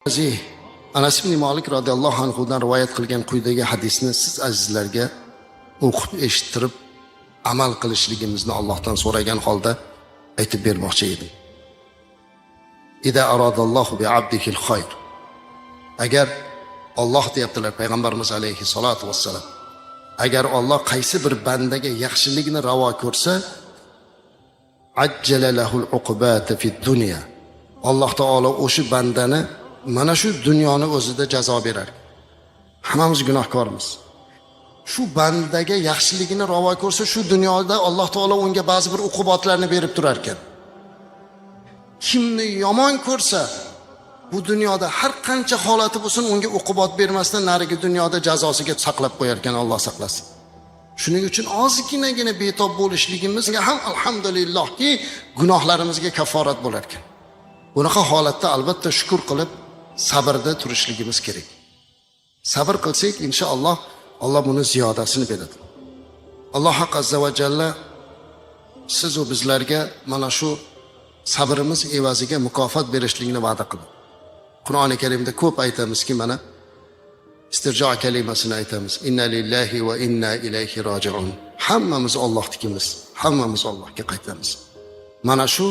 Anas ibn Malik radhiyallohu anhudan rivoyat qilgan quyidagi hadisni siz azizlarga o'qib eshittirib amal qilishligimizni Allohdan so'ragan holda aytib bermoqchi edim. Ida aradallohu bi abdihil khayr. Agar Alloh deyaptilar payg'ambarimiz alayhi salatu vassalam. Agar Alloh qaysi bir bandaga yaxshilikni ravo ko'rsa, ajjala lahul uqubata fid dunya. Alloh taolo o'sha bandani mana shu dunyoni o'zida jazo berar. Hammamiz gunohkormiz. Shu bandaga yaxshiligini ravo ko'rsa, shu dunyoda Alloh taolo unga ba'zi bir uqubatlarni berib turar ekan. Kimni yomon ko'rsa, bu dunyoda har qancha holati bo'lsin, unga uqubat bermasdan narigi dunyoda jazosiga saqlab qo'yar ekan, Alloh saqlasin. Shuning uchun ozginagina betob bo'lishligimizga ham alhamdulillahki gunohlarimizga kafforat bo'lar ekan. Bunaqa holatda albatta shukr qilib sabrda turishligimiz kerak. Sabr qilsak inshaalloh Alloh buni ziyodasini beradi. Alloh azza va jalla siz va bizlarga mana shu sabrimiz evaziga mukofot berishligini va'da qildi. Qur'oni Karimda ko'p aytamizki, mana istirjo kalimasini aytamiz. Inna lillahi va inna ilayhi roji'un. Hammamiz Allohnikimiz, hammamiz Allohga qaytamiz. Mana shu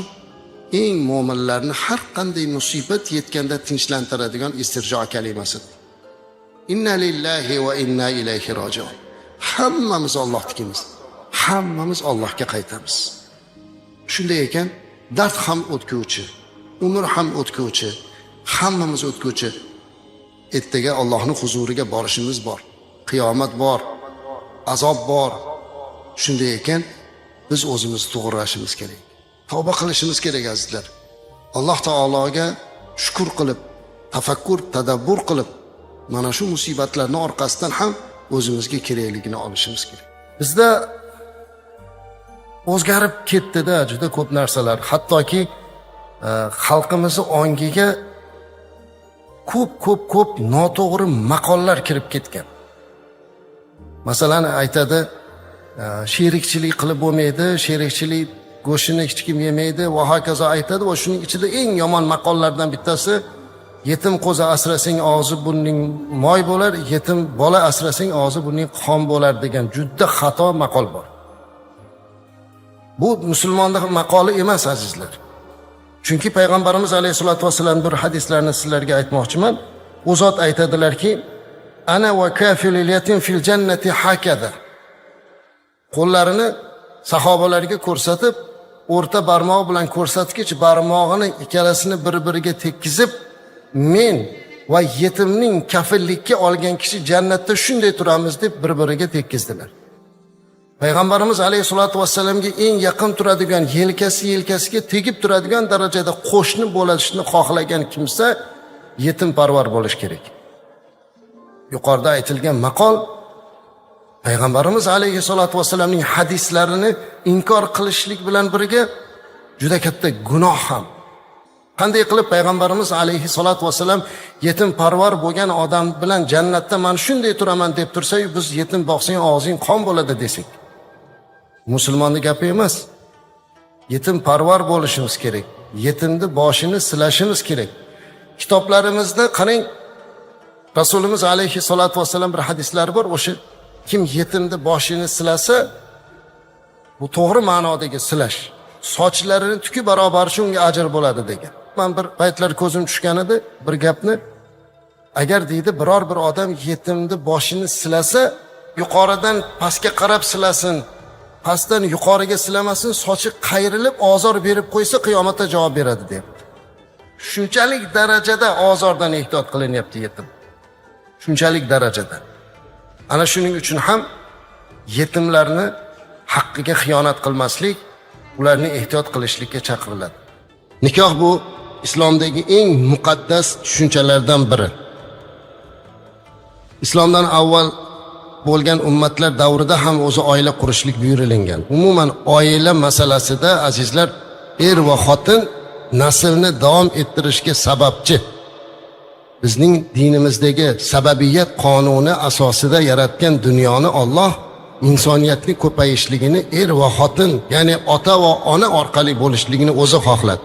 eng mo'minlarni har qanday musibat yetganda tinchlantiradigan istirjo kalimasi. Inna lillahi va inna ilayhi roji'un. Hammamiz Allohnikimiz, hammamiz Allohga qaytamiz. Shunday ekan, dard ham o'tguvchi, umr ham o'tguvchi, hammamiz o'tguvchi. Ertaga Allohning huzuriga borishimiz bor. Qiyomat bor, azob bor. Shunday ekan, biz o'zimizni to'g'rilashimiz kerak. Tavba qilishimiz kerak azizlar. Alloh taologa shukr qilib, tafakkur, tadabbur qilib, mana shu musibatlarning orqasidan ham o'zimizga kerakligini olishimiz kerak. Bizda o'zgarib ketdi-da juda ko'p narsalar. Hattoki xalqimizning ongiga ko'p noto'g'ri maqollar kirib ketgan. Masalan, aytadi, sherikchilik qilib bo'lmaydi, sherikchilik go'shtini hech kim yemaydi va hokazo aytadi. Va shuning ichida eng yomon maqollardan bittasi, yetim qo'zi asrasang og'zi burning moy bo'lar, yetim bola asrasang og'zi burning qon bo'lar degan juda xato maqol bor. Bu musulmonning maqoli emas azizlar. Chunki payg'ambarimiz alayhisolatu vasallam bir hadislarni sizlarga aytmoqchiman. U zot aytadilarki, ana va kafilul yatim fil jannati hakaza. Qo'llarini sahobalarga ko'rsatib, o'rta barmoq bilan ko'rsatgich barmog'ini ikkalasini bir-biriga tekkizib, men va yetimning kafillikka olgan kishi jannatda shunday turamiz deb bir-biriga tekkizdilar. Payg'ambarimiz alayhisolatu vassalamga eng yaqin turadigan, yelkasiga tegib turadigan darajada qo'shni bo'lishni xohlagan kimsa yetim parvar bo'lish kerak. Yuqorida aytilgan maqol Payg'ambarimiz alayhisolatu vassalamning hadislarini inkor qilishlik bilan birga juda katta gunoh ham. Qanday qilib Payg'ambarimiz alayhisolatu vassalam yetim parvar bo'lgan odam bilan jannatda men shunday turaman deb tursa-yu, biz yetim boqsang og'zing qon bo'ladi desak. Musulmonning gapi emas. Yetim parvar bo'lishimiz kerak. Yetimni boshini silashimiz kerak. Kitoblarimizda qarang, Rasulimiz alayhisolatu vassalam bir hadislari bor, o'sha kim yetimni boshini silasa, bu to'g'ri ma'nodagi silash. Sochlarini tuki barobaricha unga ajr bo'ladi degan. Men bir paytlar ko'zim tushgan edi bir gapni. Agar deydi biror bir odam yetimni boshini silasa, yuqoridan pastga qarab silasin, pastdan yuqoriga silamasin, sochi qayrilib ozor berib qo'ysa qiyomatda javob beradi deyapti. Shunchalik darajada ozordan ehtiyot qilinyapti yetim. Shunchalik darajada. Ana shuning uchun ham yetimlarni haqqiga xiyonat qilmaslik, ularni ehtiyot qilishlikka chaqiriladi. Nikoh bu islomdagi eng muqaddas tushunchalardan biri. Islomdan avval bo'lgan ummatlar davrida ham o'zi oila qurishlik buyurilgan. Umuman oila masalasida azizlar, er va xotin naslni davom ettirishga sababchi. Bizning dinimizdagi sababiyat qonuni asosida yaratgan dunyoni Alloh insoniyatning ko'payishligini er va xotin, ya'ni ota va ona orqali bo'lishligini o'zi xohladi.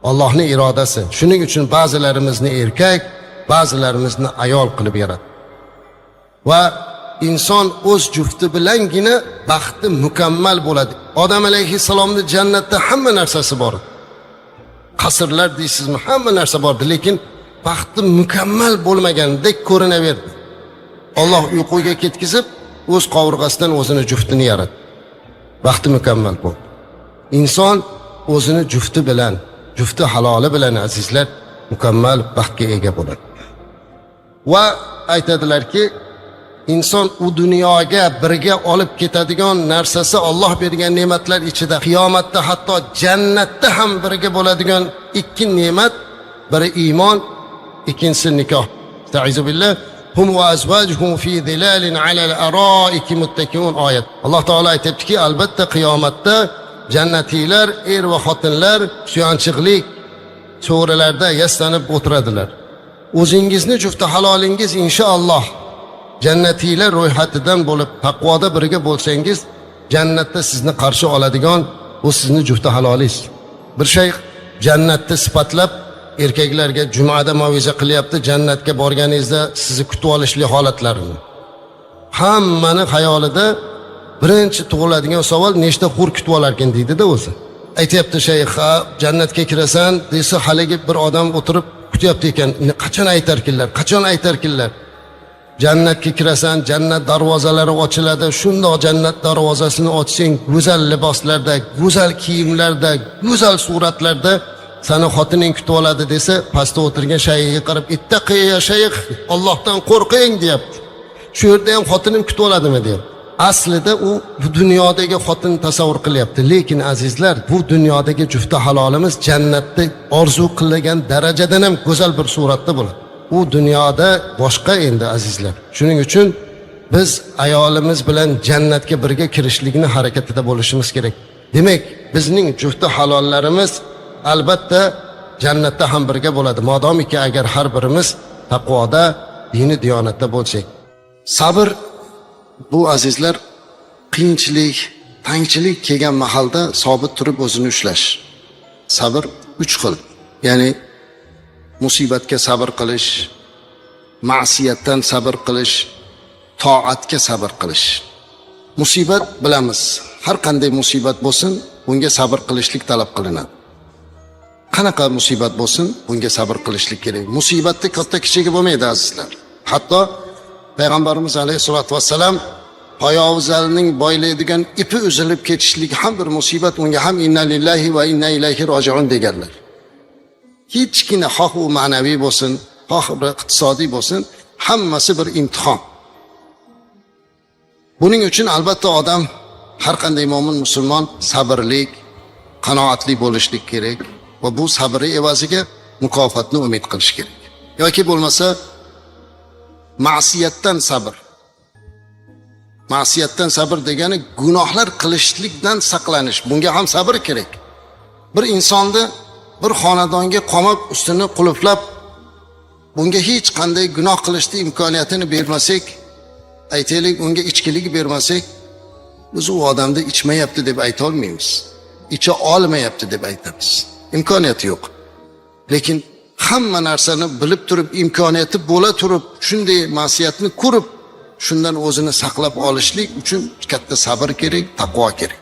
Allohning irodasi. Shuning uchun ba'zilarimizni erkak, ba'zilarimizni ayol qilib yaratdi. Va inson o'z jufti bilangina baxti mukammal bo'ladi. Odam alayhissalomning jannatda hamma narsasi bor. Qasrlar deysizmi, hamma narsa bor, lekin baxti mukammal bo'lmagandek ko'rinaverdi. Alloh uyquga ketkizib, o'z qovurg'asidan o'zini juftini yaratdi. Baxti mukammal bo'ldi. Inson o'zini jufti bilan, jufti haloli bilan azizlar mukammal baxtga ega bo'ladi. Va aytadilarki, inson u dunyoga birga olib ketadigan narsasi Alloh bergan ne'matlar ichida qiyomatda hatto jannatda ham birga bo'ladigan ikki ne'mat, biri iymon, ikkinchisi nikoh. Ta'azu billah. Hum va azvajuhum fi zilalin alal araiki muttakiun oyat. Alloh taolo aytibdiki, albatta qiyomatda jannatiylar er va xotinlar suyanchiqlik so'rilarda yastanib o'tiradilar. O'zingizni jufti halolingiz inshaalloh jannatiylar ro'yxatidan bo'lib taqvoda birga bo'lsangiz, jannatda sizni qarshi oladigan u sizni jufti halolingiz. Bir shayx jannatni sifatlab erkaklarga jumada maviza qilyapti, jannatga borganingizda sizni kutib olishli holatlarini. Hammani xayolida birinchi tug'iladigan savol nechta hur kutib olarkan deydi-da o'zi. Aytayapti shayx, jannatga kirasan desa, haligi bir odam o'tirib kutyapti ekan, qachon aytarkinlar, qachon aytarkinlar. Jannatga kirasan, jannat darvozalari ochiladi. Shundoq jannat darvozasini ochsang, go'zal liboslarda, go'zal kiyimlarda, go'zal suratlarda seni xotining kutib oladi desa, pastda o'tirgan shayxga qarab, "Ittaqi ya shayx, Allohdan qo'rqing" deyapti. Shu yerda ham xotinim kutib oladimi deyapti. Aslida u bu dunyodagi xotin tasavvur qilyapti, lekin azizlar, bu dunyodagi jufti halolimiz jannatda orzu qilgan darajadan ham go'zal bir suratda bo'ladi. U dunyoda boshqa endi azizlar. Shuning uchun biz ayolimiz bilan jannatga birga kirishlikni harakatida bo'lishimiz kerak. Demak, bizning jufti halollarimiz albatta jannatda ham birga bo'ladi. Modomiki agar har birimiz taqvoda, dini diyonatda bo'lsak. Sabr bu azizlar qiyinchilik, tangchilik kelgan mahalda sobit turib o'zini ushlash. Sabr 3 xil. Ya'ni musibatga sabr qilish, ma'siyatdan sabr qilish, toatga sabr qilish. Musibat bilamiz, har qanday musibat bo'lsin, bunga sabr qilishlik talab qilinadi. Qanaqa musibat bo'lsin, bunga sabr qilishlik kerak. Musibatda katta kichigi bo'lmaydi azizlar. Hatto Payg'ambarimiz alayhisolatu vassalam poyovzalning boylaydigan ipi uzilib ketishlik ham bir musibat, unga ham inna lillahi va inna ilayhi rojiun deganlar. Hechkina xoh u ma'naviy bo'lsin, xoh iqtisodiy bo'lsin, hammasi bir imtihon. Buning uchun albatta odam, har qanday mo'min musulmon sabrlik, qanoatli bo'lishlik kerak va bu sabri evaziga mukofotni umid qilish kerak. Yoki bo'lmasa ma'siyatdan sabr. Ma'siyatdan sabr degani gunohlar qilishlikdan saqlanish. Bunga ham sabr kerak. Bir insonni bir xonadonga qamab ustini qulflab, bunga hech qanday gunoh qilishning imkoniyatini bermasak, aytaylik unga ichkilik bermasak, biz u odamni ichmayapti deb ayta olmaymiz. Icha olmayapti deb aytamiz. İmkoniyati yo'q. Lekin hamma narsani bilib turib, imkoniyati bo'la turib, shunday ma'siyatni ko'rib, shundan o'zini saqlab olishlik uchun katta sabr kerak, taqvo kerak.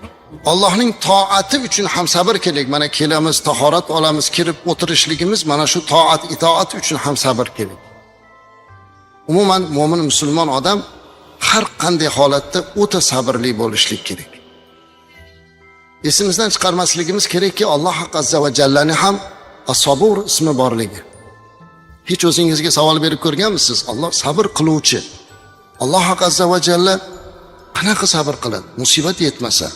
Allohning toati uchun ham sabr kerak. Mana kelamiz, tahorat olamiz, kirib o'tirishligimiz mana shu toat, itoat uchun ham sabr kerak. Umuman mo'min musulmon odam har qanday holatda o'ta sabrli bo'lishlik kerak. Esimizdan chiqarmasligimiz kerakki, Alloh azza va jallani ham as-sabur ismi borligi. Hech o'zingizga savol berib ko'rganmisiz? Alloh sabr qiluvchi. Alloh azza va jalla qanaqa sabr qiladi? Musibat yetmasa,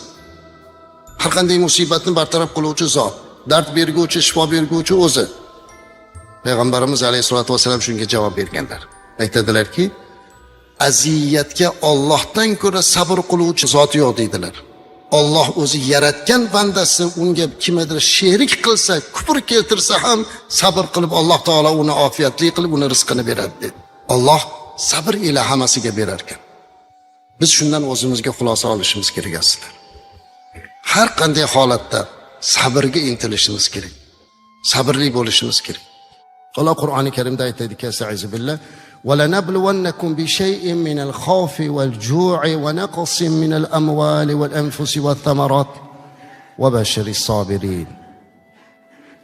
har qanday musibatni bartaraf qiluvchi zot, dard berguvchi, shifo berguvchi o'zi. Payg'ambarimiz alayhisolatu vasallam shunga javob berganlar. Aytadilarki, aziyatga Allohdan ko'ra sabr qiluvchi zot yo'q deydilar. Alloh o'zi yaratgan bandasi unga kimdir sherik qilsa, kufr keltirsa ham sabr qilib Alloh taolo uni ofiyatli qilib uni rizqini beradi dedi. Alloh sabr ila hammasiga berar ekan. Biz shundan o'zimizga xulosa olishimiz kerak aslida. Har qanday holatda sabrga intilishimiz kerak. sabrli bo'lishimiz kerak. Alloh Qur'oni Karimda aytadiki, "Estaizu billah, va lanabluwannakum bi shay'in minal khawfi wal ju'i wa naqsin minal amwali wal anfusi wath thamarat wa bashiris sabirin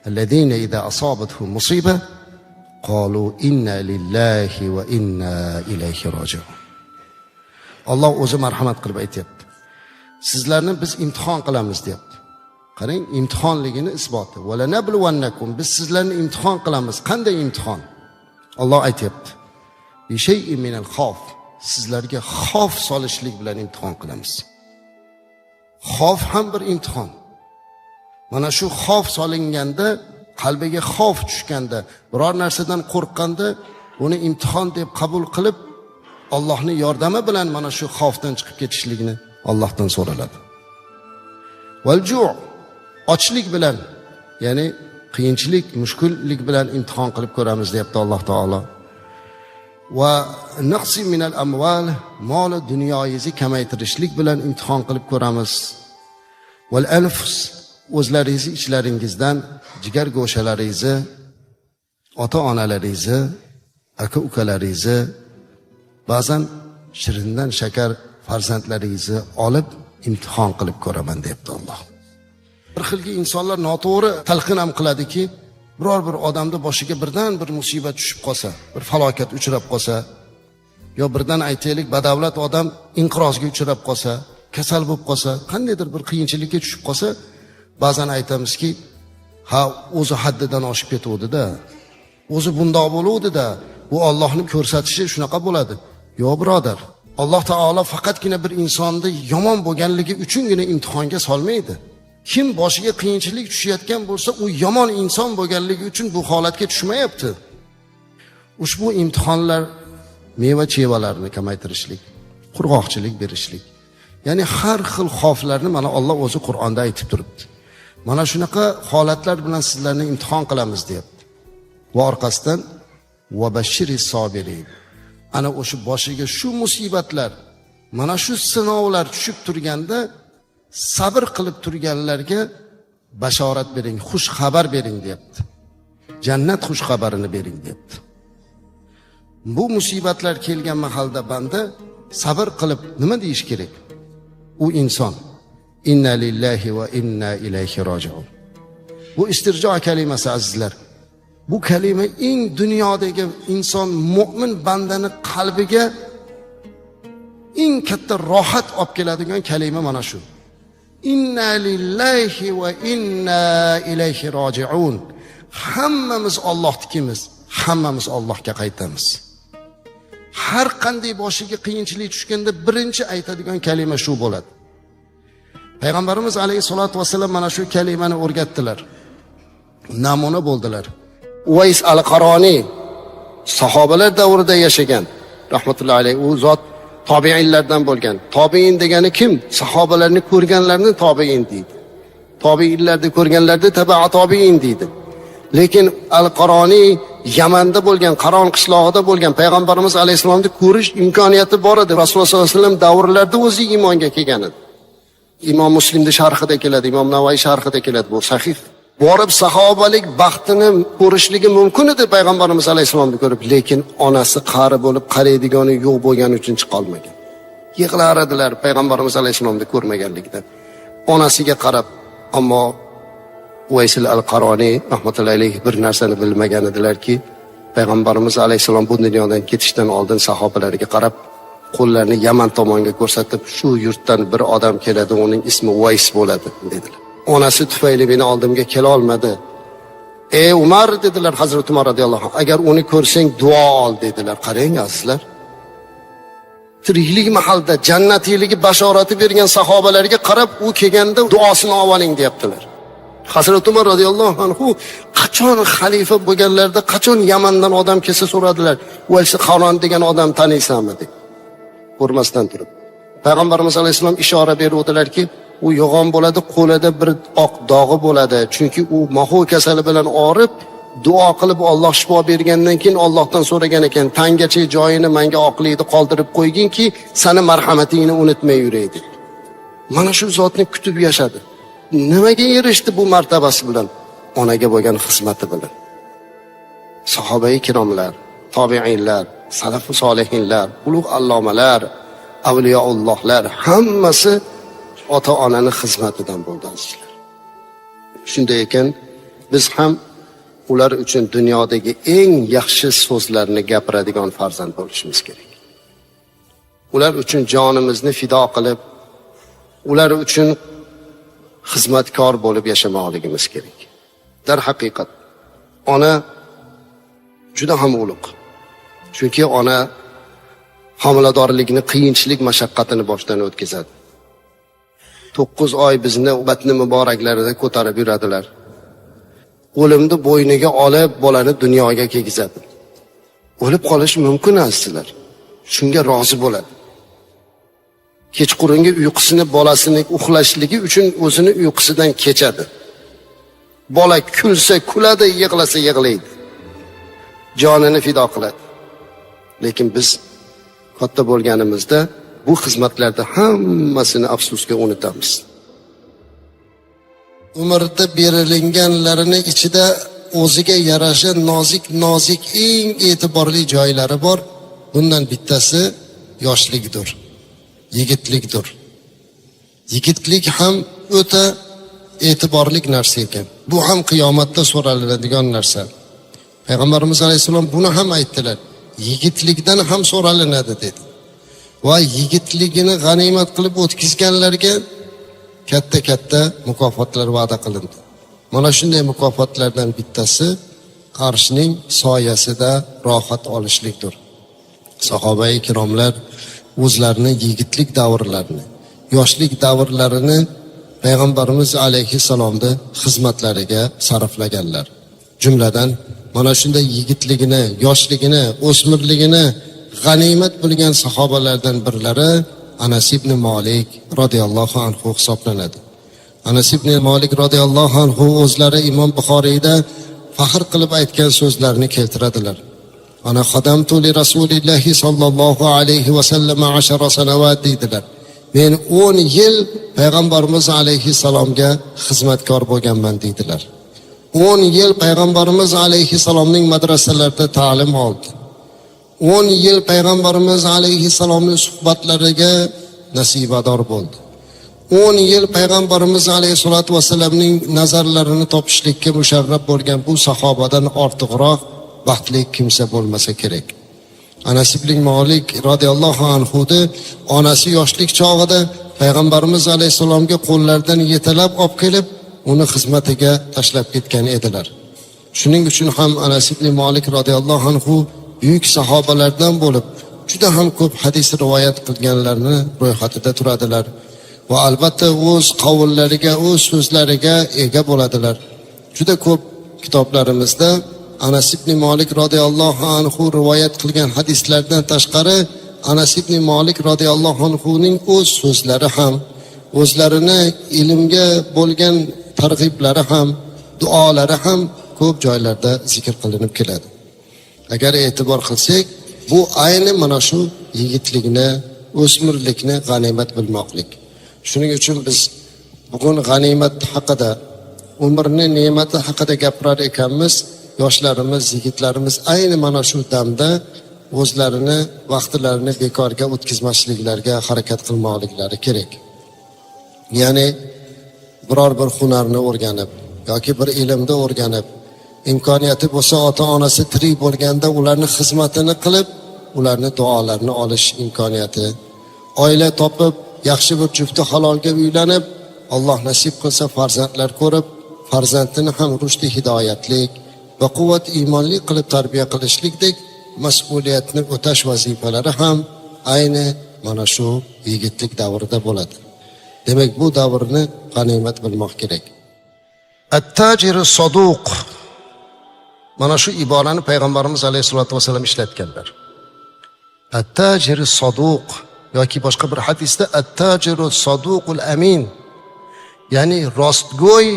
alladhina idha asabatuhum musibah qalu inna lillahi va inna ilayhi roji'un." Alloh o'zi marhamat qilib aytayapti. Sizlarni biz imtihon qilamiz deyapti. Qarang, imtihonligini isboti. Va lanabluwannakum, biz sizlarni imtihon qilamiz. Qanday imtihon? Alloh aytayapti. Bi shay'in minal xavf, sizlarga xavf solishlik bilan imtihon qilamiz. Xavf ham bir imtihon. Mana shu xavf solinganda, qalbiga xavf tushganda, biror narsadan qo'rqqanda, uni imtihon deb qabul qilib, Allohning yordami bilan mana shu xavfdan chiqib ketishlikni Allohdan so'raladi. Val ju', ochlik bilan, ya'ni qiyinchilik, mushkullik bilan imtihon qilib ko'ramiz deyapti Alloh taolo. Va naqsi minal amwal, mol dunyoyingizni kamaytirishlik bilan imtihon qilib ko'ramiz. Val anfus, o'zlaringizni ichlaringizdan jigar go'shalaringizni, ota-onalaringizni, aka-ukalaringizni, ba'zan shirindan shakar farzandlaringizni olib imtihon qilib ko'raman deyapti Alloh. Bir xilgi insonlar noto'g'ri talqin ham qiladiki, biror bir odamda boshiga birdan bir musibat tushib qolsa, bir falokat uchrab qolsa, yo birdan aytaylik badavlat odam inqirozga uchrab qolsa, kasal bo'lib qolsa, qandaydir bir qiyinchilikka tushib qolsa, ba'zan aytamizki, ha, o'zi haddidan oshib ketuvdi-da. O'zi bundoq bo'luvdi-da. Bu Allohning ko'rsatishi shunaqa bo'ladi. Yo'q, birodar. Alloh taolo faqatgina bir insonni yomon bo'lganligi uchungina imtihonga solmaydi. Kim boshiga qiyinchilik tushayotgan bo'lsa, u yomon inson bo'lganligi uchun bu holatga tushmayapti. Ushbu imtihonlar meva-chevalarni kamaytirishlik, qurg'oqchilik berishlik. Ya'ni har xil xavflarni mana Alloh o'zi Qur'onda aytib turibdi. Mana shunaqa holatlar bilan sizlarni imtihon qilamiz deyapti. Va orqasidan va bashiris sobirin. Ana o'sha boshiga shu musibatlar, mana shu sinovlar tushib turganda sabr qilib turganlarga bashorat bering, xush xabar bering deyapti. Jannat xush xabarini bering deyapti. Bu musibatlar kelgan mahalda banda sabr qilib nima deyish kerak? U inson inna lillahi va inna ilayhi roji'un. Bu istirjo kalimasi azizlar. Bu kalima eng dunyodagi inson mu'min bandani qalbiga eng katta rohat olib keladigan kalima mana shu. Inna lillahi va inna ilayhi roji'un. Hammamiz Allohnikimiz, hammamiz Allohga qaytamiz. Har qanday boshiga qiyinchilik tushganda birinchi aytadigan kalima shu bo'ladi. Payg'ambarimiz alayhisolatu vasallam mana shu kalimani o'rgatdilar. Namuna bo'ldilar. Uvays al-Qaroni sahobalar davrida yashagan, rahmatullohi alayhi, u zot tobiinlardan bo'lgan. Tobiin degani kim? Sahobalarni ko'rganlarni tobiin deydi. Tobiinlarni ko'rganlarni tabi'a tobiin deydi. Lekin al-Qaroni Yamanda bo'lgan, Qaron qishlog'ida bo'lgan, payg'ambarimiz alayhisolamni ko'rish imkoniyati bor edi. Rasululloh sollallohu alayhi vasallam davrlarida o'zi iymonga kelgan edi. Imom Muslimning sharhida keladi, Imom Navoiy sharhida keladi, bu sahih. Borib sahobalik baxtini ko'rishligi mumkin edi payg'ambarimiz alayhisolamni ko'rib, lekin onasi qari bo'lib qaraydigani yo'q bo'lgani uchun chiqa olmagan. Yig'lar edilar payg'ambarimiz alayhisolamni ko'rmaganligidan. Onasiga qarab, ammo Uvays al-Qaroni rahmatullohi alayhi bir narsani bilmagan edilarki, payg'ambarimiz alayhisolam bu dunyodan ketishdan oldin sahobalariga qarab, qo'llarini Yaman tomonga ko'rsatib, shu yurtdan bir odam keladi, uning ismi Uvays bo'ladi dedilar. Onasi tufayli meni oldimga kela olmadi. Ey Umar dedilar, Hazrat Umar radhiyallohu anhu, agar uni ko'rsang duo ol dedilar. Qarang azizlar. Tiriklik mahalda jannatiyligi bashorati bergan sahobalarga qarab, u kelganda duosini oling deyaptilar. Hazrat Umar radhiyallohu anhu qachon xalifa bo'lganlarida, qachon Yamandan odam kelsa so'radilar, "Uvays al-Qaroni degan odam taniysanmi?" deb. Ko'rmasdan turib. Payg'ambarimiz alayhisalom ishora beruvdilarki, u yo'g'on bo'ladi, qo'lida bir oq dog'i bo'ladi. Chunki u mahu kasali bilan og'rib, duo qilib Alloh shifo bergandan keyin Allohdan so'ragan ekan, "Tangacha joyini menga oqlikni qoldirib qo'yginki, seni marhamatingni unutmay yuraydi." Mana shu zotni kutib yashadi. Nimaga erishdi bu martabasi bilan? onaga bo'lgan xizmati bilan. Sahobai kiromlar, tobiinlar, salafu solihinlar, ulug' allomalar, avliyoullohlar hammasi ota-onani xizmatidan bo'ldi azizlar. Shunday ekan, biz ham ular uchun dunyodagi eng yaxshi so'zlarni gapiradigan farzand bo'lishimiz kerak. Ular uchun jonimizni fido qilib, ular uchun xizmatkor bo'lib yashamoqligimiz kerak. Dar haqiqat ona juda ham ulug'. Chunki ona homiladorlikni qiyinchilik mashaqqatini boshdan o'tkazadi. 9 oy bizni batni muboraklarida ko'tarib yuradilar. O'limni bo'yniga olib bolani dunyoga kelgizadi. O'lib qolish mumkin azizlar. Shunga rozi bo'ladi. Kechqurungi uyqusini bolasining uxlashligi uchun o'zini uyqusidan kechadi. Bola kulsa kuladi, yig'lasa yig'laydi. Jonini fido qiladi. Lekin biz katta bo'lganimizda bu xizmatlarda hammasini afsuska unutamiz. Umrda berilinganlarini ichida o'ziga yarasha nozik eng e'tiborli joylari bor. Bundan bittasi yoshlikdir, yigitlikdir. Yigitlik ham o'ta e'tiborli narsa ekan. Bu ham qiyomatda so'raladigan narsa. Payg'ambarimiz alayhisalom buni ham aytdilar. Yigitlikdan ham so'ralinadi dedi. Va yigitligini g'animat qilib o'tkazganlarga katta mukofotlar va'da qilindi. Mana shunday mukofotlardan bittasi arshning soyasida rohat olishlikdir. Sahobai kiromlar o'zlarini yigitlik davrlarini, yoshlik davrlarini Payg'ambarimiz alayhisalomda xizmatlariga sarflaganlar. Jumladan mana shunday yigitligini, yoshligini, o'smirligini g'animat bilgan sahobalardan birlari Anas ibn Malik radhiyallohu anhu hisoblanadi. Anas ibn Malik radhiyallohu anhu o'zlari Imom Buxoriyda faxr qilib aytgan so'zlarini keltiradilar. Ana xadamtu li Rasulillahi sallallohu alayhi va sallam 10 sanawat dedilar. Men 10 yil Payg'ambarimiz alayhisalomga xizmatkor bo'lganman dedilar. 10 yil Payg'ambarimiz alayhisalomning madrasalarida ta'lim oldi. 10 yil Payg'ambarimiz alayhisalomning suhbatlariga nasibador bo'ldi. 10 yil Payg'ambarimiz alayhisolatu vasallamning nazarlarini topishlikka musharraf bo'lgan bu sahobadan ortiqroq baxtli kimsa bo'lmasa kerak. Anas ibn Malik radhiyallohu anhuda onasi yoshlik chog'ida Payg'ambarimiz alayhisalomga qo'llaridan yetalab olib kelib, uni xizmatiga tashlab ketgan edilar. Shuning uchun ham Anas ibn Malik radhiyallohu anhu buyuk sahobalardan bo'lib, juda ham ko'p hadis rivoyat qilganlarni ro'yxatida turadilar va albatta o'z qavllariga, o'z so'zlariga ega bo'ladilar. Juda ko'p kitoblarimizda Anas ibn Malik radhiyallohu anhu rivoyat qilgan hadislardan tashqari Anas ibn Malik radhiyallohu anhuning o'z so'zlari ham, o'zlarini ilmga bo'lgan targ'iblari ham, duolari ham ko'p joylarda zikr qilinib keladi. Agar e'tibor qilsak, bu ayni mana shu yigitlikni, o'smirlikni g'animat bilmoqlik. Shuning uchun biz bugun g'animat haqida, umrni ne'mati haqida gapirar ekanmiz. Yoshlarimiz, yigitlarimiz ayni mana shu damda o'zlarini, vaqtlarini bekorga o'tkazmasliklariga harakat qilmoqliklari kerak. Ya'ni biror bir hunarni o'rganib yoki bir ilmni o'rganib, imkoniyati bo'lsa ota-onasi tirik bo'lganda ularni xizmatini qilib, ularni duolarini olish imkoniyati, oila topib, yaxshi bir jufti halolga uylanib, Alloh nasib qilsa farzandlar ko'rib, farzandini ham rushdi hidoyatlik va quvvat iymonli qilib tarbiya qilishlikdek mas'uliyatni o'tash vazifalari ham ayni mana shu yigitlik davrida bo'ladi. Demak, bu davrni g'animat bilmoq kerak. At-tajir saduq. Mana shu iborani Payg'ambarimiz alayhisolatu vasallam ishlatganlar. At-tajir saduq yoki boshqa bir hadisda at-tajir saduqul amin. Ya'ni rostgo'y,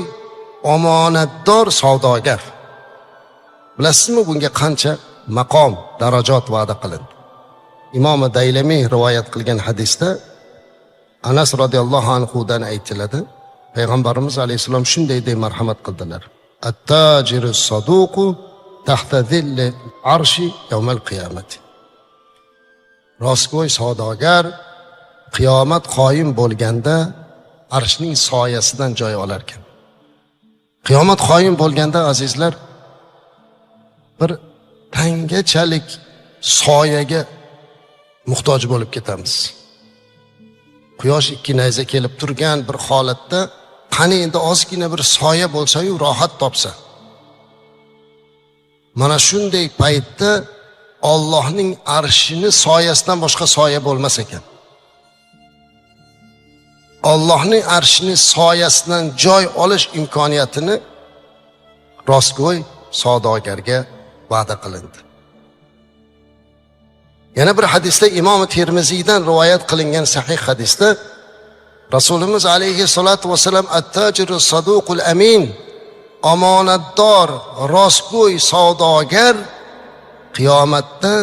omonatdor savdogar. Bilasizmi bunga qancha maqom, darajat va'da qilindi? Imom Daylami rivoyat qilgan hadisda Anas radhiyallohu anhu dan aytiladi. Payg'ambarimiz alayhisalom shunday deb marhamat qildilar. "At-tajiru saduqu tahta zilli arshi yawmal qiyamati." Rostgo'y savdogar qiyomat qoyim bo'lganda arshning soyasidan joy olar ekan. Qiyomat qoyim bo'lganda azizlar, bir tangachalik soyaga muhtoj bo'lib ketamiz. Quyosh ikki nayza kelib turgan bir holatda qani endi ozgina bir soya bo'lsa-yu rohat topsa. Mana shunday paytda Allohning arshini soyasidan boshqa soya bo'lmas ekan. Allohning arshini soyasidan joy olish imkoniyatini rostgo'y savdogarga va'da qilindi. Yana bir hadisda Imom Termiziydan rivoyat qilingan sahih hadisda Rasulimiz alayhissalatu vasallam "At-tajiru saduqul amin", omonatdor, rostgo'y savdogar qiyomatda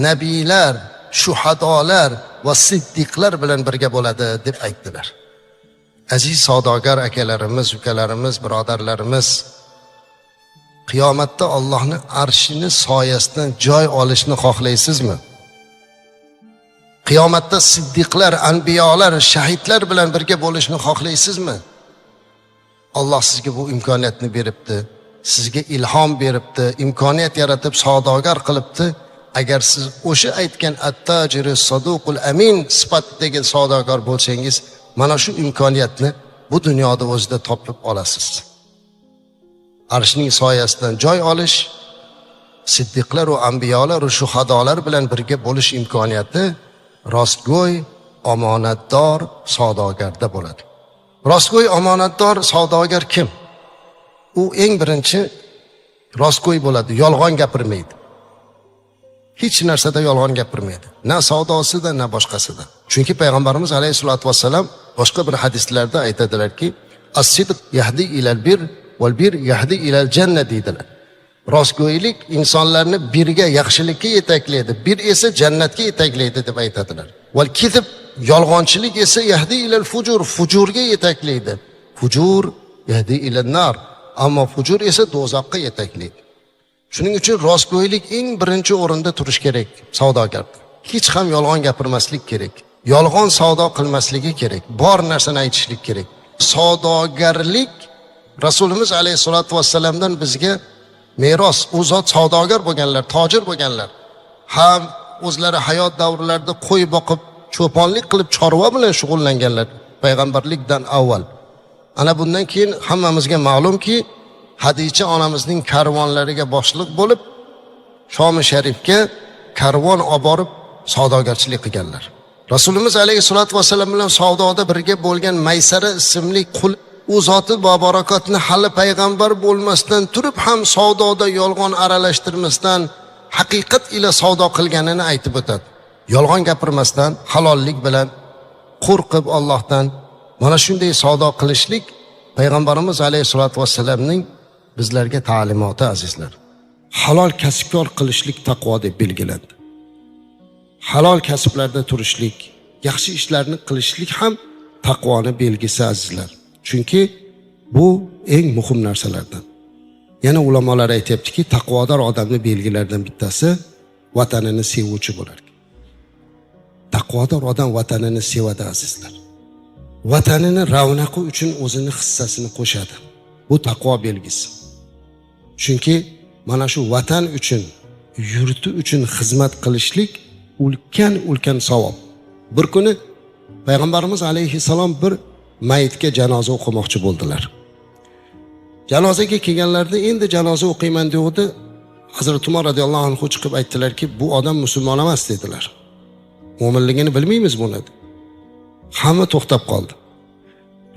nabiylar, shuhadolar va siddiqlar bilan birga bo'ladi deb aytdilar. Aziz savdogar akalarimiz, ukalarimiz, birodarlarimiz, qiyomatda Allohning arshini soyasidan joy olishni xohlaysizmi? Qiyomatda siddiqlar, anbiyolar, shahidlar bilan birga bo'lishni xohlaysizmi? Alloh sizga bu imkoniyatni beribdi, sizga ilhom beribdi, imkoniyat yaratib savdogar qilibdi. Agar siz o'sha aytgan at-tajiru saduqul amin sifatidagi savdogar bo'lsangiz, mana shu imkoniyatni bu dunyoda o'zida topib olasiz. Arshning soyasidan joy olish, siddiqlar va anbiyolar va shuhadolar bilan birga bo'lish imkoniyati rostgo'y, omonatdor savdogarda bo'ladi. Rostgo'y, omonatdor savdogar kim? U eng birinchi rostgo'y bo'ladi, yolg'on gapirmaydi. Hech narsada yolg'on gapirmaydi. Na savdosida, na boshqasida. Chunki payg'ambarimiz alayhisolatu vassalam boshqa bir hadislarda aytadilarki, "As-sidq yahdi ilal bir val bir yahdi ilal jannah" deydilar. Rostgo'ylik insonlarni birga, yaxshilikka yetaklaydi, bir esa jannatga yetaklaydi deb aytadilar. Val kizib, yolg'onchilik esa yahdi ilal fujur, fujurga yetaklaydi. Fujur yahdi ilal nar, ammo fujur esa do'zaxga yetaklaydi. Shuning uchun rostgo'ylik eng birinchi o'rinda turish kerak savdogar. Hech ham yolg'on gapirmaslik kerak. Yolg'on savdo qilmasligi kerak. Bor narsani aytishlik kerak. Savdogarlik Rasulimiz alayhisolatu vassalamdan bizga meros. U zot savdogar bo'lganlar, tojir bo'lganlar. Ham o'zlari hayot davrlarida qo'y boqib, cho'ponlik qilib chorva bilan shug'ullanganlar payg'ambarlikdan avval. Ana bundan keyin hammamizga ma'lumki, Hadicha onamizning karvonlariga boshliq bo'lib, Shom sharifga karvon olib borib savdogarchilik qilganlar. Rasulimiz alayhisolatu vasallam bilan savdoda birga bo'lgan Maysara ismli qul, u zoti bobarakotni hali payg'ambar bo'lmasdan turib ham savdoda yolg'on aralashtirmasdan haqiqat ila savdo qilganini aytib o'tadi. Yolg'on gapirmasdan, halollik bilan qo'rqib Allohdan mana shunday savdo qilishlik payg'ambarimiz alayhisolatu vasallamning bizlarga ta'limoti azizlar. Halol kasbkor qilishlik taqvo deb belgilandi. Halol kasblarda turishlik, yaxshi ishlarni qilishlik ham taqvoni belgisi azizlar. Chunki bu eng muhim narsalardan. Yana ulamolar aytibdiki, taqvodor odamning belgilaridan bittasi vatanini sevuvchi bo'lar. Taqvodor odam vatanini sevadi azizlar. Vatanini ravnaqi uchun o'zini hissasini qo'shadi. Bu taqvo belgisi. Chunki mana shu vatan uchun, yurti uchun xizmat qilishlik ulkan savob. Bir kuni payg'ambarimiz alayhissalom bir mayitga janoza o'qimoqchi bo'ldilar. Janozaga kelganlarda endi janoza o'qiyman degandi. Hazrat Umar radhiyallohu anhu chiqib aytdilarki, bu odam musulmon emas dedilar. Mo'minligini bilmaymiz buni. Hamma to'xtab qoldi.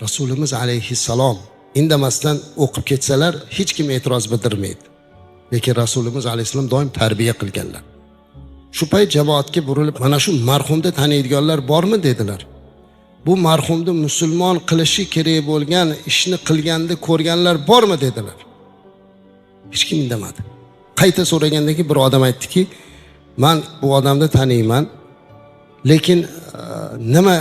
Rasulimiz alayhissalom indamasdan o'qib ketsalar hech kim e'tiroz bildirmaydi. Lekin Rasulimiz alayhissalom doim tarbiya qilganlar. Shu payt jamoatga burilib, mana shu marhumni taniydiganlar bormi dedilar. Bu marhumni musulmon qilishi kerak bo'lgan ishni qilganda ko'rganlar bormi dedilar. Hech kim indamadi. Qayta so'ragandagi bir odam aytdiki, "Men bu odamni taniyman, lekin nima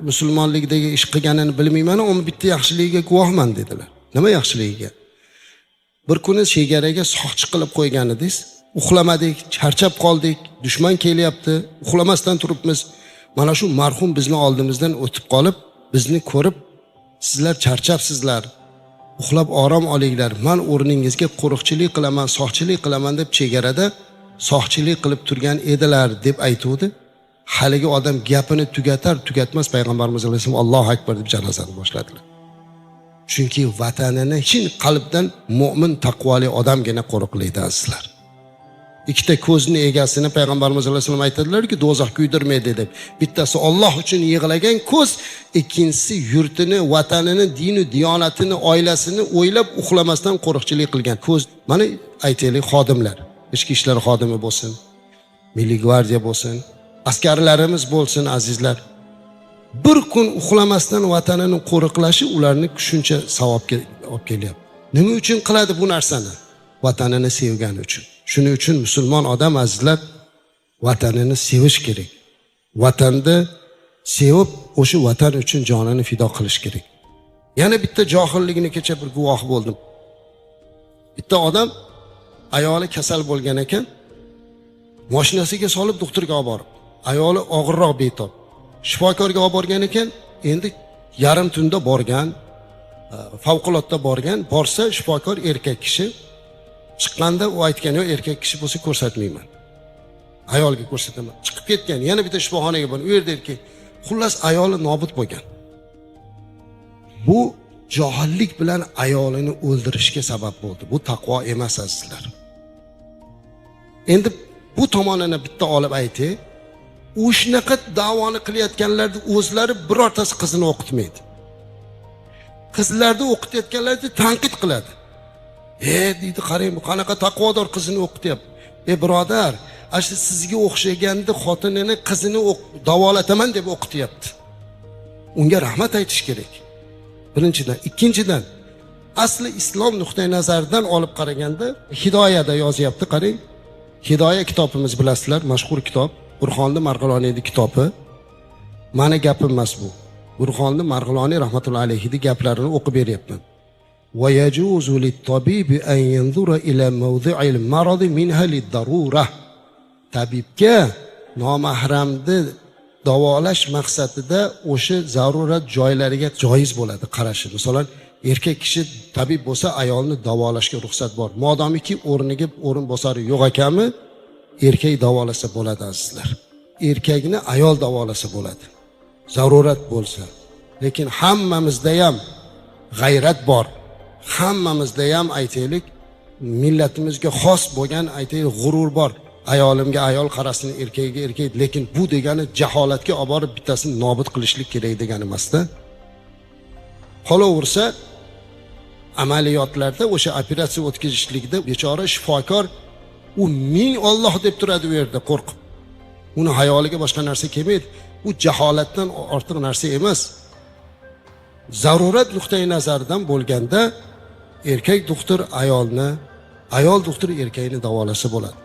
musulmonlikdagi ish qilganini bilmayman, uni bitta yaxshiligiga guvohman" dedilar. Nima yaxshiligiga? Bir kuni chegaraga soqchi qilib qo'ygan edingiz. Uxlamadik, charchab qoldik, dushman kelyapti, uxlamasdan turibmiz. Mana shu marhum bizni oldimizdan o'tib qolib, bizni ko'rib, sizlar charchabsizlar, uxlab orom olinglar. Men o'rningizga qo'riqchilik qilaman, soqchilik qilaman deb chegarada soqchilik qilib turgan edilar deb aytuvdi. Haligi odam gapini tugatmas payg'ambarimiz alayhisalom Allohu akbar deb janozani boshladilar. Chunki vatanini chin qalbdan mu'min taqvoli odamgina qo'riqlaydi azizlar. Ikkita ko'zning egasini payg'ambarimiz alayhisalom aytadilar-ki, do'zax kuydirmaydi deb. Bittasi Alloh uchun yig'lagan ko'z, ikkinchisi yurtini, vatanini, dini, diyonatini, oilasini o'ylab uxlamasdan qo'riqchilik qilgan ko'z. Mana aytaylik, xodimlar, ichki ishlar xodimi bo'lsin, Milliy gvardiya bo'lsin, askarlarimiz bo'lsin azizlar. Bir kun uxlamasdan vatanini qo'riqlashi ularni shuncha savobga olib kelyapti. Nima uchun qiladi bu narsani? Vatanini sevgani uchun. Shuning uchun musulmon odam azizlar vatanini sevish kerak. Vatanni sevib, o'sha vatan uchun jonini fido qilish kerak. Yana bitta johilligini kecha bir guvoh bo'ldim. Bitta odam ayoli kasal bo'lgan ekan, mashinasiga solib doktorga olib borib, ayoli og'irroq betob. Shifokorga olib borgan ekan, endi yarim tunda borgan, favqulodda borgan, borsa shifokor erkak kishi chiqqanda u aytgan, "Yo'q, erkak kishi bo'lsa ko'rsatmayman. Ayolga ko'rsataman." Chiqib ketgan, yana bitta shifoxonaga borib, u yerda xullas ayoli nobud bo'lgan. Bu johillik bilan ayolini o'ldirishga sabab bo'ldi. Bu taqvo emas azizlar. Endi bu tomonini bitta olib aytay. U shunaqa davoni qilayotganlarni o'zlari birortasi qizini o'qitmaydi. Qizlarni o'qitayotganlarni tanqid qiladi. Deydi, qarang, bu qanaqa taqvodor qizini o'qityapti. Birodar, asli sizga o'xshaganda xotinini, qizini davolataman deb o'qityapti. Unga rahmat aytish kerak. Birinchidan, ikkinchidan, asli islom nuqtai nazaridan olib qaraganda Hidoyada yozyapti, qarang. Hidoya kitobimiz bilasizlar, mashhur kitob. Burxonli Marg'iloniyning kitobi. Mani gapim emas bu. Burxonli Marg'iloniy rahmatullohi alayhining gaplarini o'qib beryapman. Va yajuzu lit-tabibi an yanzura ila mawdi'il marad minha lid-darura. Tabibga nomahramni davolash maqsadida o'sha zarurat joylariga joiz bo'ladi qarashi. Masalan, erkak kishi tabib bo'lsa, ayolni davolashga ruxsat bor. Modomiki o'rniga o'rin bosari yo'q ekanmi, erkak davolasa bo'ladi azizlar. Erkakni ayol davolasa bo'ladi. Zarurat bo'lsa. Lekin hammamizda ham g'ayrat bor. Hammamizda ham aytaylik, millatimizga xos bo'lgan aytaylik g'urur bor. Ayolimga ayol qarasin, erkagiga erkak, lekin bu degani jaholatga olib borib bittasini nobud qilishlik kerak degani emas-da. Qolaversa, amaliyotlarda o'sha operatsiya o'tkazishlikda bechora shifokor u ming Alloh deb turadi u yerda qo'rqib. Uni hayoliga boshqa narsa kelmaydi. Bu jaholatdan ortiq narsa emas. Zarurat nuqtai nazaridan bo'lganda erkak doktor ayolni, ayol doktor erkakni davolasa bo'ladi.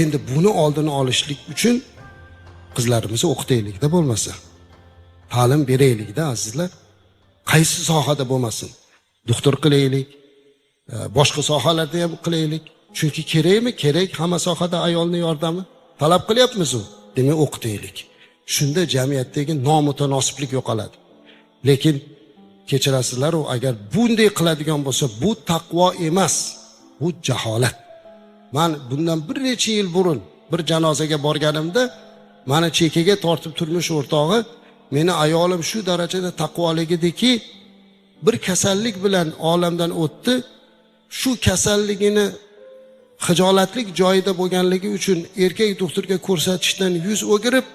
Endi buni oldini olishlik uchun qizlarimizni o'qitaylik-da bo'lmasa. Ta'lim beraylik-da azizlar. Qaysi sohada bo'lmasin. Doktor qilaylik, boshqa sohalarda ham qilaylik. Chunki kerakmi? Kerak, hamma sohada ayolning yordami. Talab qilyapmiz-ku. Demak, o'qitaylik. Shunda jamiyatdagi nomutanosiblik yo'qoladi. Lekin kechirasizlar, u agar bunday qiladigan bo'lsa, bu taqvo emas, bu jaholat. Men bundan bir necha yil burun bir janozaga borganimda, meni chekaga tortib turmush o'rtog'i, meni ayolim shu darajada taqvoligidiki, bir kasallik bilan olamdan o'tdi. Shu kasalligini xijolatlik joyida bo'lganligi uchun erkak doktorga ko'rsatishdan yuz o'girib,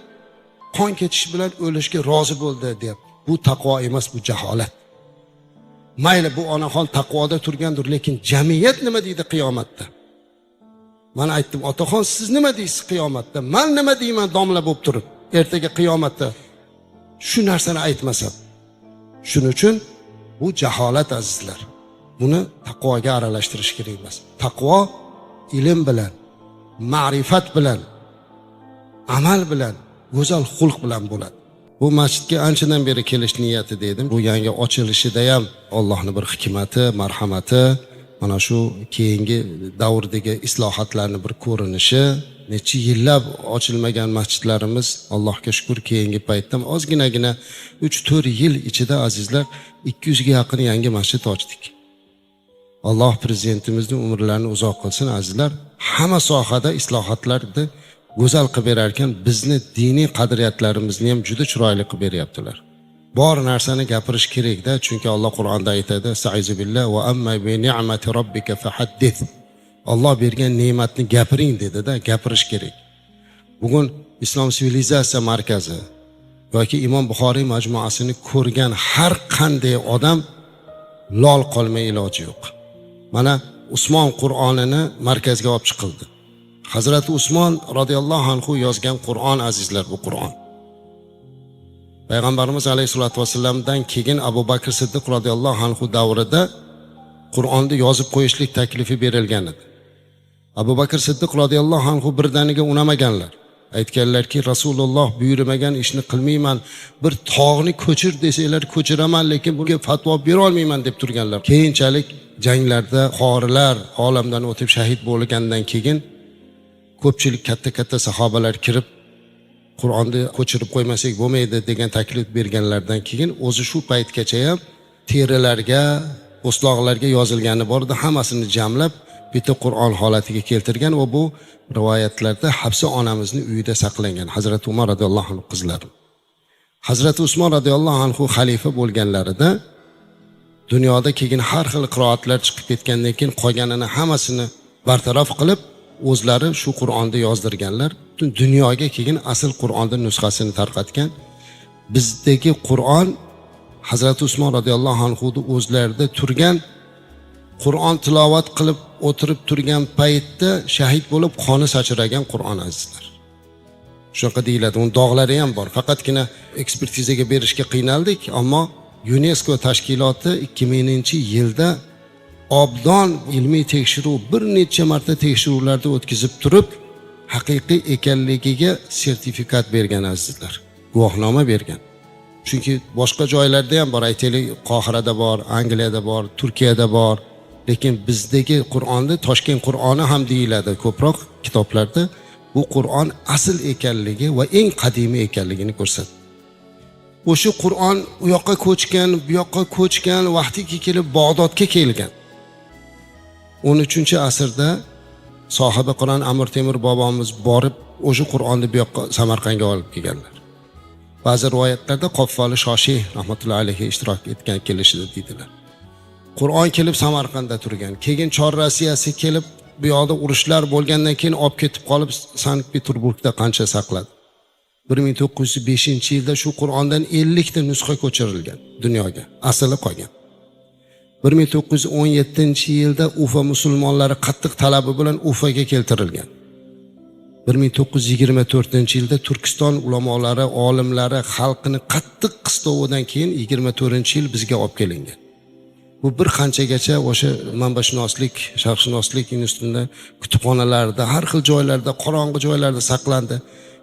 qon ketish bilan o'lishga rozi bo'ldi deb. Bu taqvo emas, bu jaholat. Mayli bu onaxon taqvoda turgandir, lekin jamiyat nima deydi qiyomatda? Men aytdim, otaxon, siz nima deysiz qiyomatda? Men nima deyman domla bo'lib turib, ertaga qiyomatda shu narsani aytmasam. Shuning uchun bu jaholat azizlar. Buni taqvoga aralashtirish kerak emas. Taqvo ilm bilan, ma'rifat bilan, amal bilan, go'zal xulq bilan bo'ladi. Bu masjidga anchadan beri kelish niyati dedim. Bu yangi ochilishida ham Allohning bir hikmati, marhamati, mana shu keyingi davrdagi islohotlarni bir ko'rinishi, necha yillab ochilmagan masjidlarimiz Allohga shukr keyingi paytda ozginagina 3-4 yil ichida azizlar 200 ga yaqin yangi masjid ochdik. Alloh prezidentimizning umrlarini uzoq qilsin azizlar. Hamma sohada islohotlarni go'zal qilib berar ekan, bizni diniy qadriyatlarimizni ham juda chiroyli qilib beryaptilar. Bor narsani gapirish kerak-da, chunki Alloh Qur'onda aytadi: "Sa'izu billah va amma bi ni'mati robbika fahaddith." Alloh bergan ne'matni gapiring dedi-da, gapirish kerak. Bugun Islom sivilizatsiya markazi yoki Imom Buxoriy majmuasini ko'rgan har qanday odam lol qolmay iloji yo'q. Mana Usmon Qur'onini markazga olib chiqildi. Hazrat Usmon radhiyallohu anhu yozgan Qur'on azizlar, bu Qur'on. Payg'ambarimiz alayhisolatu vasallamdan keyin Abu Bakr Siddiq radhiyallohu anhu davrida Qur'onni yozib qo'yishlik taklifi berilgan edi. Abu Bakr Siddiq radhiyallohu anhu birdaniga unamaganlar. Aytganlarki, Rasululloh buyurmagan ishni qilmayman, bir tog'ni ko'chir desanglar ko'chiraman, lekin bunga fatvo bera olmayman deb turganlar. Keyinchalik janglarda qorilar olamdan o'tib shahid bo'lgandan keyin ko'pchilik katta sahobalar kirib Qur'onni ko'chirib qo'ymasak bo'lmaydi degan taklif berganlardan keyin o'zi shu paytgacha ham terilarga, o'sloqlarga yozilgani borda hammasini jamlab bitta Qur'on holatiga keltirgan va bu rivoyatlarda Hafsa onamizning uyida saqlangan. Hazrat Umar radhiyallohu anhu qizlari. Hazrat Usmon radhiyallohu anhu xalifa bo'lganlarida dunyoda keyin har xil qiroatlar chiqib ketgandan keyin qolganini hammasini bartaraf qilib o'zlari shu Qur'onni yozdirganlar. Dunyoga keyin asl Qur'onning nusxasini tarqatgan. Bizdagi Qur'on Hazrat Usmon radhiyallohu anhu o'zlarida turgan, Qur'on tilovat qilib o'tirib turgan paytda shahid bo'lib qoni sachragan Qur'on azizlar. Shunaqa deyiladi. Uning dog'lari ham bor. Faqatgina ekspertizaga berishga qiynaldik, ammo UNESCO tashkiloti 2000-yilda obdon ilmiy tekshiruv bir necha marta tekshiruvlarda o'tkazib turib, haqiqiy ekanligiga sertifikat bergan azizlar. Guvohnoma bergan. Chunki boshqa joylarda ham bor, aytaylik, Qohirada bor, Angliyada bor, Turkiyada bor. Lekin bizdagi Qur'onni Toshkent Qur'oni ham deyiladi ko'proq kitoblarda. Bu Qur'on asl ekanligi va eng qadimiy ekanligini ko'rsatadi. O'sha Qur'on u yoqqa ko'chgan, bu yoqqa ko'chgan, vaqtiga kelib Bag'dodga kelgan. 13-asrda sohibi Qur'on Amir Temur bobomiz borib o'sha Qur'onni bu yoqqa Samarqandga olib kelganlar. Ba'zi rivoyatlarda Qoffoli Shoshiy rahmatullohi alayhi ishtirok etgan kelishida deydilar. Qur'on kelib Samarqandda turgan. Keyin Chor Rossiyasi kelib bu yoqda urushlar bo'lgandan keyin olib ketib qolib Sankt-Peterburgda qancha saqladi. 1905-yilda shu Qur'ondan 50 ta nusxa ko'chirilgan dunyoga, asli qolgan. 1917-yilda Ufa musulmonlari qattiq talabi bilan Ufaga keltirilgan. 1924-yilda Turkiston ulamolari, olimlari xalqini qattiq qistovidan keyin 24-yil bizga olib kelingan. Bu bir qanchagacha o'sha manbashunoslik, sharqshunoslik institutida, kutubxonalarda, har xil joylarda, qorong'i joylarda saqlandi.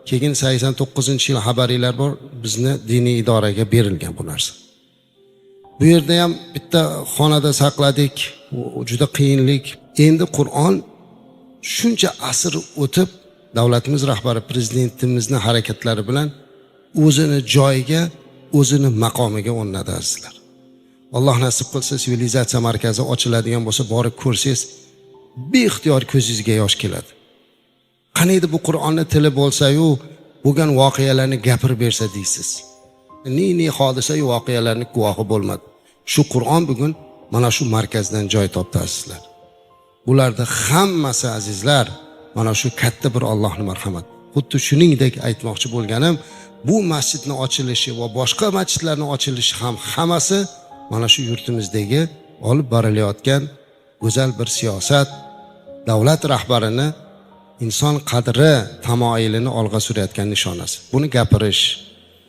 Keyin 89-yil xabariylar bor, bizni diniy idoraga berilgan bu narsa. Bu yerda ham bitta xonada saqladik, juda qiyinlik. Endi Qur'on shuncha asr o'tib, davlatimiz rahbari prezidentimizning harakatlari bilan o'zini joyiga, o'zini maqomiga o'rnadi azizlar. Alloh nasib qilsa sivilizatsiya markazi ochiladigan bo'lsa, borib ko'rsangiz, beixtiyor ko'zingizga yosh keladi. Qaniydi bu Qur'onning tili bo'lsa-yu, bo'lgan voqealarni gapirib bersa deysiz. Ne hodisa-yu voqealarning guvohi bo'lmadi. Shu Qur'on bugun mana shu markazdan joy topdi azizlar. Bularda hammasi azizlar, mana shu katta bir Allohning marhamati. Xuddi shuningdek aytmoqchi bo'lganim, bu masjidning ochilishi va boshqa masjidlarning ochilishi ham hammasi mana shu yurtimizdagi olib borilayotgan go'zal bir siyosat, davlat rahbarini inson qadri tamoyilini olg'a surayotgan nishonasi. Buni gapirish,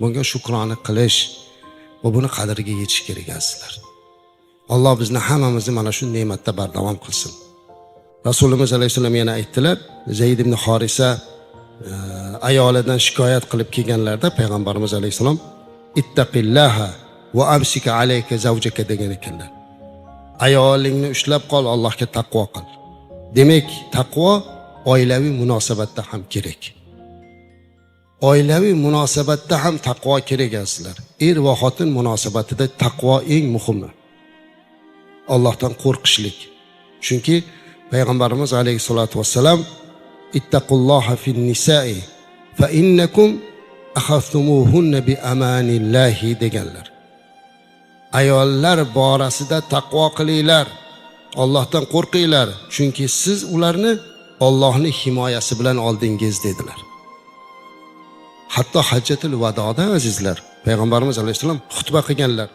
bunga shukrona qilish va buni qadriga yetish kerak azizlar. Alloh bizni hammamizni mana shu ne'matda bardavom qilsin. Rasulimiz alayhisalom yana aytdilar, Zayd ibn Horisa ayolidan shikoyat qilib kelganlarda payg'ambarimiz alayhisalom ittaqillaha va amsika alayka zawjaka degan ekanlar. ayolingni ushlab qol, Allohga taqvo qil. Demak, taqvo oilaviy munosabatda ham kerak. Oilaviy munosabatda ham taqvo kerak azizlar. Er va xotin munosabatida taqvo eng muhimi. Allohdan qo'rqishlik. Chunki payg'ambarimiz alayhisolatu vassalam ittaqulloha fin nisa'i fa innakum akhadhtumuhunna bi amanillahi deganlar. Ayollar borasida taqvo qilinglar, Allohdan qo'rqinglar, chunki siz ularni Allohning himoyasi bilan oldingiz dedilar. Hatto hajjatul vadoda azizlar, payg'ambarimiz alayhisalom xutba qilganlar.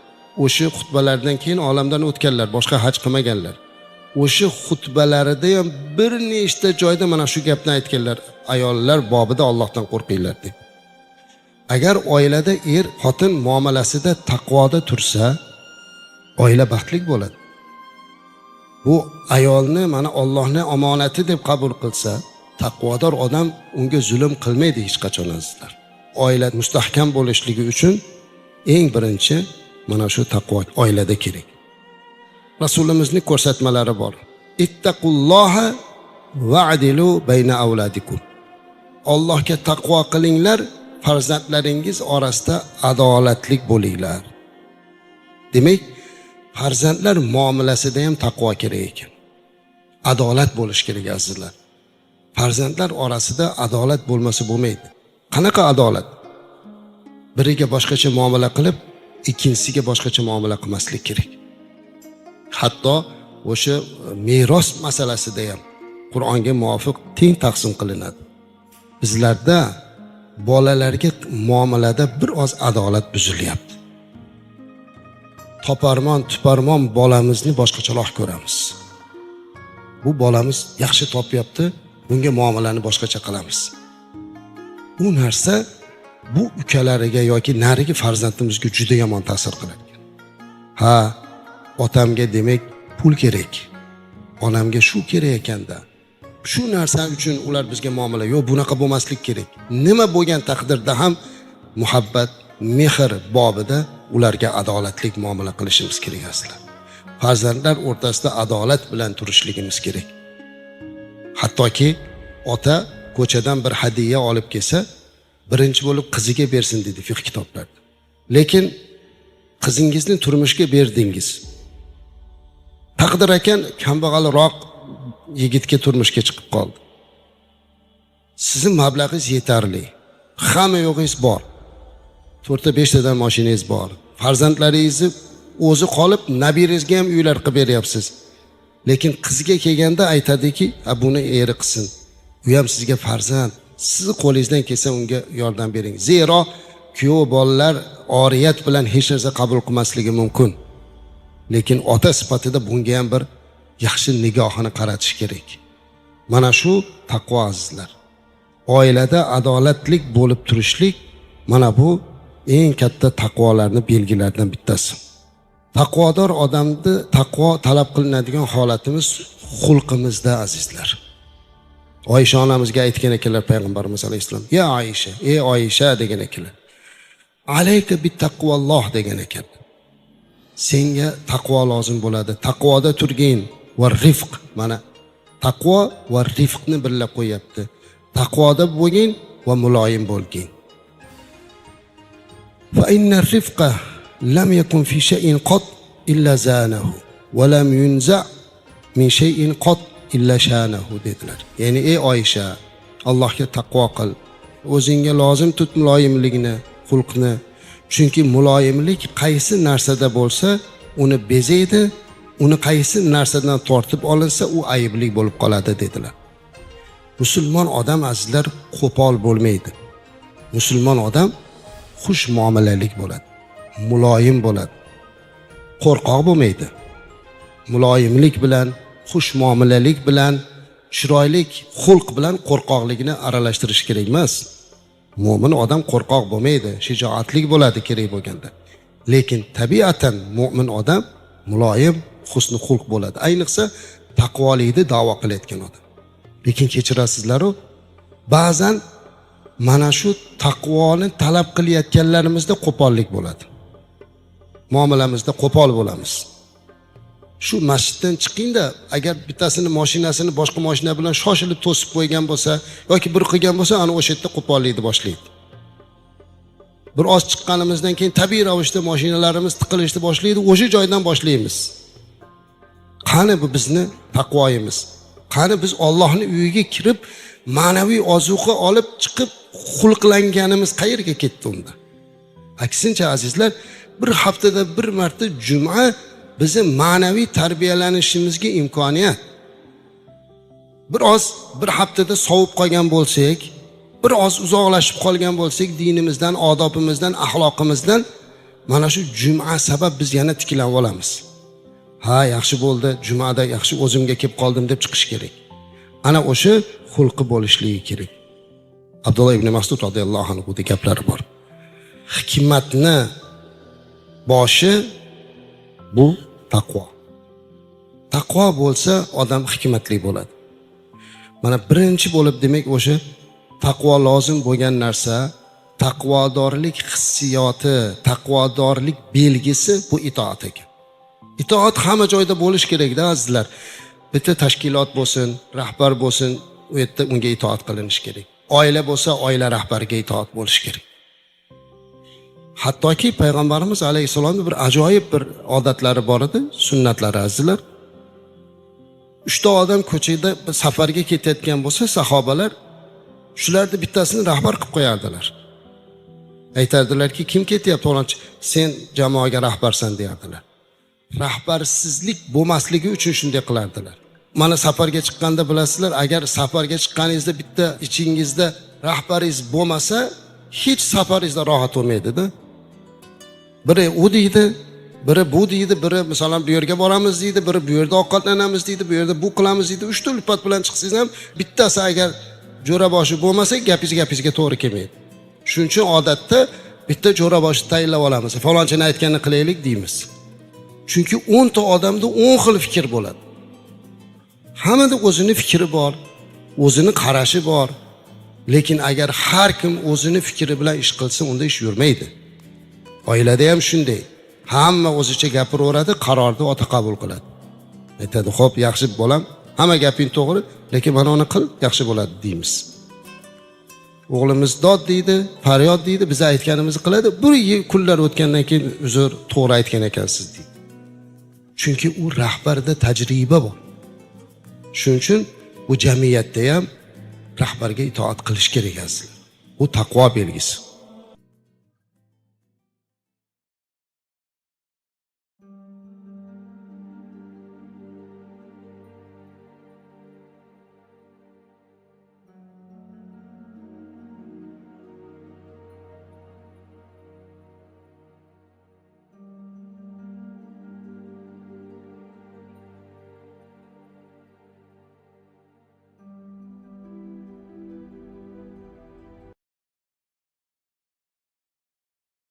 O'sha xutbalardan keyin olamdan o'tganlar, boshqa haj qilmaganlar. O'sha xutbalarida ham bir nechta joyda mana shu gapni aytganlar, ayollar bobida Allohdan qo'rqinglar deb. Agar oilada er xotin muomalasida taqvoda tursa, oila baxtli bo'ladi. Bu ayolni mana Allohning omonati deb qabul qilsa, taqvodor odam unga zulm qilmaydi hech qachon azizlar. Oila mustahkam bo'lishligi uchun eng birinchi mana shu taqvo oilada kerak. Rasulimizning ko'rsatmalari bor. Ittaqulloha va'dilu bayna avladikum. Allohga taqvo qilinglar, farzandlaringiz orasida adolatlik bo'linglar. Demak, farzandlar muomalasida ham taqvo kerak ekan. Adolat bo'lish kerak azizlar. Farzandlar orasida adolat bo'lmasa bo'lmaydi. Qanaqa adolat? Biriga boshqacha muomala qilib, ikkinchisiga boshqacha muomala qilmaslik kerak. Hatto o'sha meros masalasida ham Qur'onga muvofiq teng taqsim qilinadi. Bizlarda bolalarga muomalada bir oz adolat buzilyapti. Toparmon, tuparmon bolamizni boshqacharoq ko'ramiz. Bu bolamiz yaxshi topyapti, bunga muomalani boshqacha qilamiz. Bu narsa bu ukalariga yoki narigi farzandimizga juda yomon ta'sir qiladi. Ha, otamga demak pul kerak. Onamga shu kerak ekanda. Shu narsa uchun ular bizga muomala, yo'q, bunaqa bo'lmaslik kerak. Nima bo'lgan taqdirda ham muhabbat, mehr bobida ularga adolatlik muomala qilishimiz kerak aslan. Farzandlar o'rtasida adolat bilan turishligimiz kerak. Hattoki ota ko'chadan bir hadiya olib kelsa, birinchi bo'lib qiziga bersin dedi fiqh kitoblarida. Lekin qizingizni turmushga berdingiz. Taqdir ekan kambag'alroq yigitga turmushga chiqib qoldi. Sizning mablag'ingiz yetarli. Hamma yo'g'ingiz bor. 4-5 tadan mashinangiz bor. Farzandlaringizni o'zi qolib, nabiringizga ham uylar qilib beryapsiz. Lekin qizga kelganda aytadiki, buni eri qilsin. U ham sizga farzand. Siz qo'lingizdan kelsa unga yordam bering. Zero kuyov bolalar oriyat bilan hech narsa qabul qilmasligi mumkin. Lekin ota sifatida bunga ham bir yaxshi nigohini qaratish kerak. Mana shu taqvo azizlar. Oilada adolatlik bo'lib turishlik mana bu eng katta taqvolarning belgilaridan bittasi. Taqvodor odamni taqvo talab qilinadigan holatimiz xulqimizda azizlar. Oysha onamizga aytgan ekanlar payg'ambarimiz alayhisalom, "Ya Oysha, ey Oysha" degan ekanlar. "Alayka bit taqvalloh" degan ekan. Senga taqvo lozim bo'ladi. Taqvoda turgin va rifq. Mana taqvo va rifqni birlab qo'yapti. Taqvoda bo'lgin va muloyim bo'lgin. Fa inna rifqa lam yakun fi shay'in qat illa zanahu va lam yunza min shay'in qat illa shanahu dedilar. Ya'ni ey Oysha, Allohga taqvo qil. O'zingga lozim tut muloyimlikni, xulqni. Chunki muloyimlik qaysi narsada bo'lsa, uni bezaydi, uni qaysi narsadan tortib olinsa, u ayblik bo'lib qoladi dedilar. Musulmon odam azizlar qo'pol bo'lmaydi. Musulmon odam xush muomalalik bo'ladi, muloyim bo'ladi. Qo'rqoq bo'lmaydi. Muloyimlik bilan, xush muomalalik bilan, chiroylik xulq bilan qo'rqoqlikni aralashtirish kerak emas. Mo'min odam qo'rqoq bo'lmaydi, shijoatlik bo'ladi kerak bo'lganda. Lekin tabiatan mo'min odam muloyim, husni xulq bo'ladi. Ayniqsa taqvolikni da'vo qilayotgan odam. Lekin kechirasizlar-ku, ba'zan mana shu taqvoni talab qilayotganlarimizda qo'pollik bo'ladi. Muomalamizda qo'pol bo'lamiz. shu masjiddan chiqingda, agar bittasini mashinasini boshqa mashina bilan shoshilib to'sib qo'ygan bo'lsa yoki bir qilgan bo'lsa, ana o'sha yerda qo'pollikni boshlaydi. Bir oz chiqqanimizdan keyin tabiiy ravishda mashinalarimiz tiqilishni boshlaydi, o'sha joydan boshlaymiz. Qani bu bizni taqvoyimiz? Qani biz Allohning uyiga kirib ma'naviy ozuqa olib chiqib xulqlanganimiz qayerga ketdi unda? Aksincha azizlar, bir haftada bir marta juma bizni ma'naviy tarbiyalanishimizga imkoniyat. Bir haftada sovib qolgan bo'lsak, bir oz uzoqlashib qolgan bo'lsak dinimizdan, odobimizdan, axloqimizdan, mana shu juma sabab biz yana tiklanib olamiz. Ha, yaxshi bo'ldi, jumada yaxshi o'zimga kelib qoldim deb chiqish kerak. Ana o'sha xulqi bo'lishligi kerak. Abdulloh ibn Mas'ud radhiyallohu anhu bu gaplari bor. Hikmatni boshi bu taqvo. Taqvo bo'lsa odam hikmatli bo'ladi. Mana birinchi bo'lib demak o'sha taqvo lozim bo'lgan narsa, taqvodorlik hissiyoti, taqvodorlik belgisi bu itoat ekan. Itoat hamma joyda bo'lish kerak-da azizlar. Bitta tashkilot bo'lsin, rahbar bo'lsin, u yerda unga itoat qilinish kerak. Oila bo'lsa, oila rahbariga itoat bo'lish kerak. Hattoki payg'ambarimiz alayhisalomning bir ajoyib bir odatlari bor edi, sunnatlari azizlar. 3 ta odam ko'chada safarga ketayotgan bo'lsa, sahobalar shularni bittasini rahbar qilib qo'yardilar. Aytardilarki, kim ketyapti o'lanchi? Sen jamoaga rahbarsan derdilar. Rahbarsizlik bo'lmasligi uchun shunday qilardilar. Mana safarga chiqqanda bilasizlar, agar safarga chiqqaningizda bitta ichingizda rahbaringiz bo'lmasa, hech safaringizda rohat bo'lmaydi-da. Biri u deydi, biri bu deydi, biri masalan bu yerga boramiz deydi, biri bu yerda ovqatlanamiz deydi, bu yerda bu qilamiz deydi. 3 ta ulpat bilan chiqsangiz ham bittasi agar jo'raboshi bo'lmasa, gapingizga to'g'ri kelmaydi. Shuning uchun odatda bitta jo'raboshi tayinlab olamiz. Falonchini aytganini qilaylik deymiz. Chunki 10 ta odamda 10 xil fikr bo'ladi. Hammada o'zini fikri bor, o'zini qarashi bor. Lekin agar har kim o'zini fikri bilan ish qilsa, unda ish yurmaydi. Oilada ham shunday. Hamma o'zicha gapiraveradi, qarorni ota qabul qiladi. Aytadi, "Xo'p, yaxshi bolam, hamma gaping to'g'ri, lekin mana uni qil, yaxshi bo'ladi" deymiz. O'g'limiz dod deydi, faryod deydi, biz aytganimizni qiladi. Bir kunlar o'tgandan keyin uzr, to'g'ri aytgan ekansiz deydi. Chunki u rahbarda tajriba bor. Shuning uchun bu jamiyatda ham rahbarga itoat qilish kerak azizlar. Bu taqvo belgisi.